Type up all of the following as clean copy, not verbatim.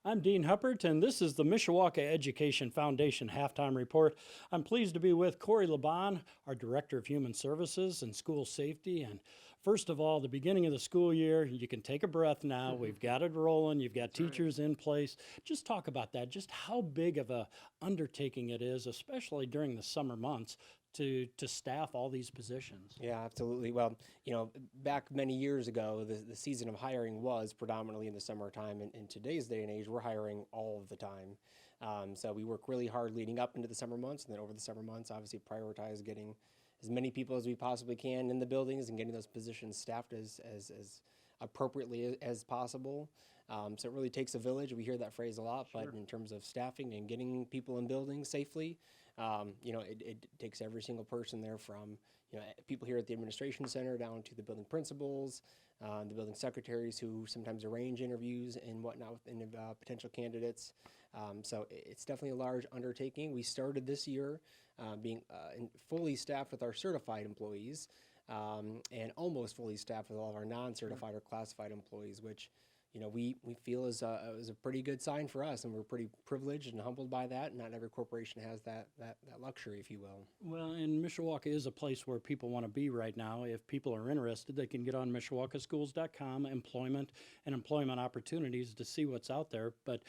I'm Dean Huppert, and this is the Mishawaka Education Foundation Halftime Report. I'm pleased to be with Kory LaBonne, our Director of Human Services and School Safety. And first of all, the beginning of the school year, you can take a breath now. We've got it rolling. You've got teachers in place. Just talk about that, just how big of a undertaking it is, especially during the summer months, to staff all these positions. Yeah, absolutely. Well, back many years ago, the season of hiring was predominantly in the summertime. And in today's day and age, we're hiring all of the time. So we work really hard leading up into the summer months, and then over the summer months, obviously prioritize getting as many people as we possibly can in the buildings and getting those positions staffed as appropriately as possible. So it really takes a village. We hear that phrase a lot, but in terms of staffing and getting people in buildings safely, it takes every single person there from, people here at the administration center down to the building principals, the building secretaries who sometimes arrange interviews and whatnot with potential candidates. So it's definitely a large undertaking. We started this year being fully staffed with our certified employees and almost fully staffed with all of our non-certified or classified employees, which we feel is a pretty good sign for us, and we're pretty privileged and humbled by that. Not every corporation has that luxury, if you will. Well, and Mishawaka is a place where people want to be right now. If people are interested, they can get on MishawakaSchools.com, employment and employment opportunities to see what's out there. But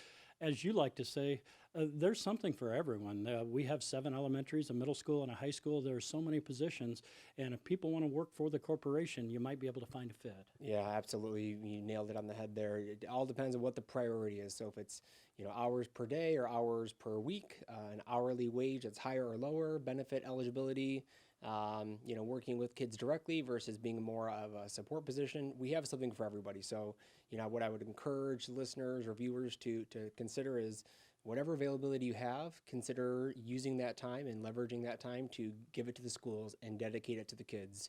as you like to say, there's something for everyone. We have 7 elementaries, a middle school, and a high school. There are so many positions, and if people want to work for the corporation, you might be able to find a fit. Yeah, absolutely. You nailed it on the head there. It all depends on what the priority is. So if it's hours per day or hours per week, an hourly wage that's higher or lower, benefit eligibility, working with kids directly versus being more of a support position, we have something for everybody. So what I would encourage listeners or viewers to consider is whatever availability you have, consider using that time and leveraging that time to give it to the schools and dedicate it to the kids.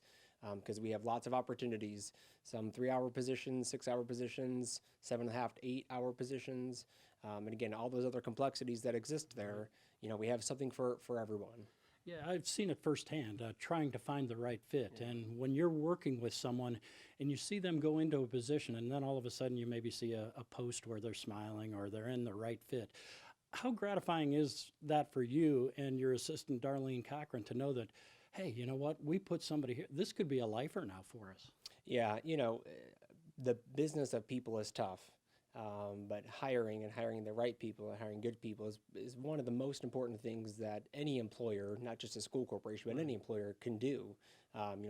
Because we have lots of opportunities, some 3-hour positions, 6-hour positions, 7.5 to 8-hour positions. And again, all those other complexities that exist there, we have something for everyone. Yeah, I've seen it firsthand, trying to find the right fit. And when you're working with someone and you see them go into a position and then all of a sudden you maybe see a post where they're smiling or they're in the right fit, how gratifying is that for you and your assistant, Darlene Cochran, to know that, hey, you know what, we put somebody here, this could be a lifer now for us? Yeah, the business of people is tough. But hiring the right people and hiring good people is one of the most important things that any employer, not just a school corporation, but any employer can do.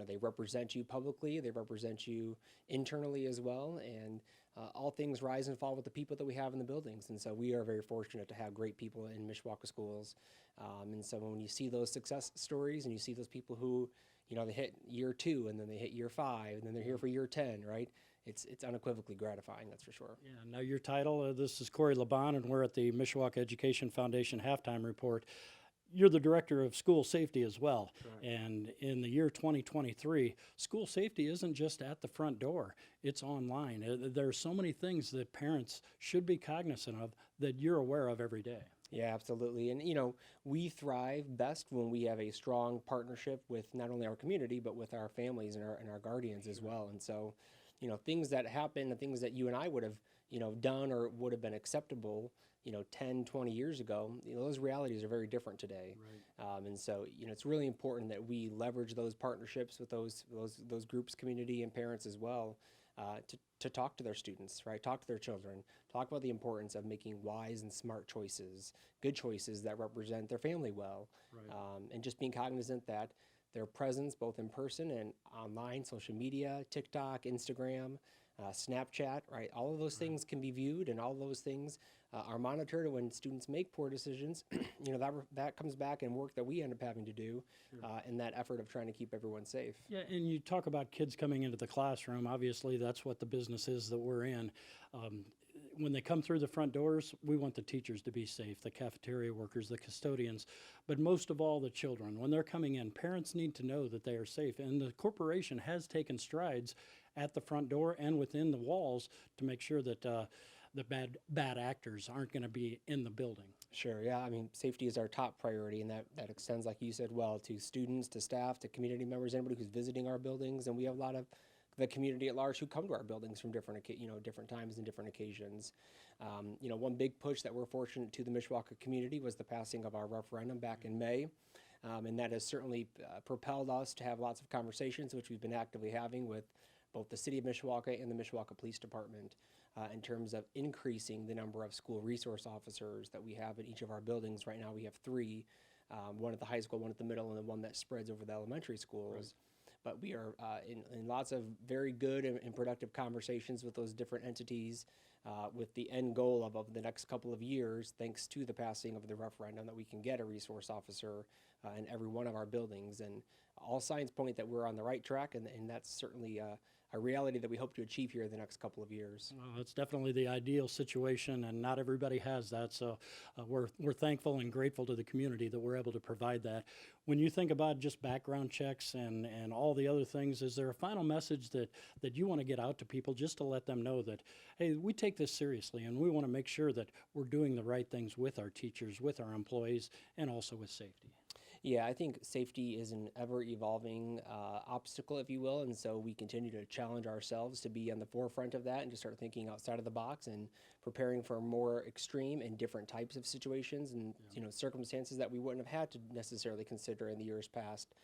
They represent you publicly, they represent you internally as well, and all things rise and fall with the people that we have in the buildings. And so we are very fortunate to have great people in Mishawaka Schools. And so when you see those success stories and you see those people who, they hit year 2 and then they hit year 5 and then they're here for year 10, right? It's unequivocally gratifying, that's for sure. Yeah, now your title, this is Kory LaBonne, and we're at the Mishawaka Education Foundation Halftime Report. You're the Director of School Safety as well. Right. And in the year 2023, school safety isn't just at the front door, it's online. There are so many things that parents should be cognizant of that you're aware of every day. Yeah, absolutely. And, we thrive best when we have a strong partnership with not only our community, but with our families and our guardians as well. And so, things that happen and things that you and I would have, done or would have been acceptable, 10, 20 years ago, those realities are very different today. Right. And so, it's really important that we leverage those partnerships with those groups, community and parents as well, to talk to their students, right? Talk to their children, talk about the importance of making wise and smart choices, good choices that represent their family well, right. And just being cognizant that their presence, both in person and online, social media, TikTok, Instagram, Snapchat, right? All of those things can be viewed, and all those things are monitored. And when students make poor decisions, that comes back in work that we end up having to do, in that effort of trying to keep everyone safe. Yeah, and you talk about kids coming into the classroom. Obviously, that's what the business is that we're in. When they come through the front doors, we want the teachers to be safe, the cafeteria workers, the custodians, but most of all the children. When they're coming in, parents need to know that they are safe, and the corporation has taken strides at the front door and within the walls to make sure that the bad actors aren't going to be in the building. Sure, yeah. I mean, safety is our top priority, and that extends, like you said, well, to students, to staff, to community members, anybody who's visiting our buildings. And we have a lot of the community at large who come to our buildings from different different times and different occasions. One big push that we're fortunate to the Mishawaka community was the passing of our referendum back in May. And that has certainly propelled us to have lots of conversations, which we've been actively having with both the City of Mishawaka and the Mishawaka Police Department in terms of increasing the number of school resource officers that we have in each of our buildings. Right now we have 3, one at the high school, one at the middle, and then one that spreads over the elementary schools. Right. But we are in lots of very good and productive conversations with those different entities with the end goal of over the next couple of years, thanks to the passing of the referendum, that we can get a resource officer in every one of our buildings. And all signs point that we're on the right track, and that's certainly a reality that we hope to achieve here in the next couple of years. Well, it's definitely the ideal situation, and not everybody has that. So we're thankful and grateful to the community that we're able to provide that. When you think about just background checks and all the other things, is there a final message that you want to get out to people just to let them know that, hey, we take this seriously and we want to make sure that we're doing the right things with our teachers, with our employees, and also with safety? Yeah, I think safety is an ever-evolving obstacle, if you will, and so we continue to challenge ourselves to be on the forefront of that and to start thinking outside of the box and preparing for more extreme and different types of situations and circumstances that we wouldn't have had to necessarily consider in the years past.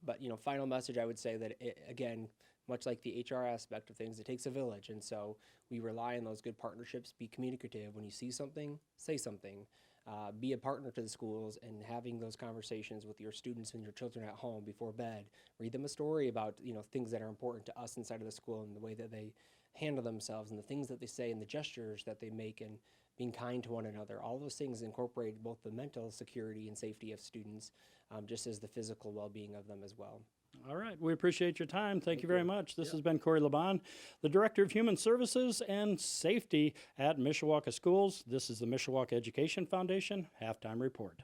But final message, I would say that again, much like the HR aspect of things, it takes a village, and so we rely on those good partnerships. Be communicative. When you see something, say something. Be a partner to the schools, and having those conversations with your students and your children at home before bed. Read them a story about things that are important to us inside of the school and the way that they handle themselves and the things that they say and the gestures that they make and being kind to one another. All those things incorporate both the mental security and safety of students, just as the physical well-being of them as well. All right. We appreciate your time. Thank you very much. This has been Kory LaBonne, the Director of Human Services and Safety at Mishawaka Schools. This is the Mishawaka Education Foundation Halftime Report.